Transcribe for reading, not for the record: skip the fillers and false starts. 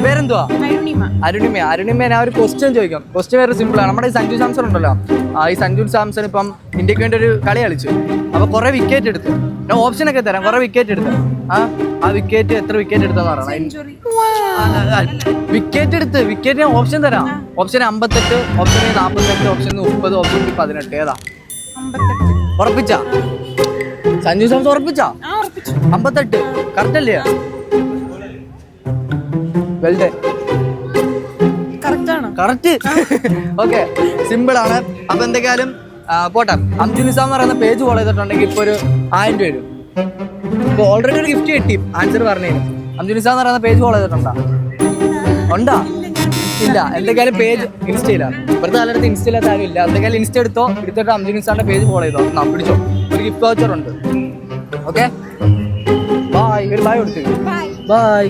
പേരെന്തുവാ? അരുണിമ. ഞാൻ ഒരു ക്വസ്റ്റ്യൻ ചോദിക്കാം. ക്വസ്റ്റ്യൻ വേറെ സിമ്പിൾ ആണ്. നമ്മുടെ ഈ സഞ്ജു സാംസൺ ഉണ്ടല്ലോ, ഈ സഞ്ജു സാംസൺ ഇപ്പം ഇന്ത്യക്ക് വേണ്ടി ഒരു കളി കളിച്ചു. അപ്പൊ കുറെ വിക്കറ്റ് എടുത്തു. ഞാൻ ഓപ്ഷൻ ഒക്കെ തരാം. കുറെ വിക്കറ്റ് എടുത്തു. ആ വിക്കറ്റ് എത്ര വിക്കറ്റ് എടുത്തെന്ന് പറയണം. വിക്കറ്റ് ഞാൻ ഓപ്ഷൻ തരാം. Option 58, option 48, option 30, option 18. ഏതാ? ഉറപ്പിച്ചാ? സഞ്ജു സാംസൺ ഉറപ്പിച്ചാ? 58 കറക്റ്റ് അല്ലേ? കറക്റ്റ്. ഓക്കെ, സിമ്പിൾ ആണ്. അപ്പൊ എന്തൊക്കെയാലും പോട്ടെ. അംജു നിസാം എന്ന് പറയുന്ന പേജ് ഫോളോ ചെയ്തിട്ടുണ്ടെങ്കിൽ ഇപ്പൊ ഒരു 1000 രൂപ വരും. ഇപ്പൊ ഓൾറെഡി ഒരു ഗിഫ്റ്റ് കിട്ടി ആൻസർ പറഞ്ഞതിന്. അംജു നിസാം എന്ന് പറയുന്ന പേജ് ഫോളോ ചെയ്തിട്ടുണ്ടോ? ഉണ്ടാ? ഇല്ല. എന്തൊക്കെയാലും പേജ് ഇൻസ്റ്റയിലാണ്. ഇവിടുത്തെ കാലത്ത് ഇൻസ്റ്റയിലത്തെ ആരും ഇല്ല. എന്തൊക്കെയാലും ഇൻസ്റ്റ എടുത്തിട്ട് അംജു നിസാറിന്റെ പേജ് ഫോളോ ചെയ്തോ. പിടിച്ചോ, ഒരു ഗിഫ്റ്റ് വൗച്ചർ ഉണ്ട്. Okay, bye. ഒരു ബൈ കൊടുത്തു. ബൈ.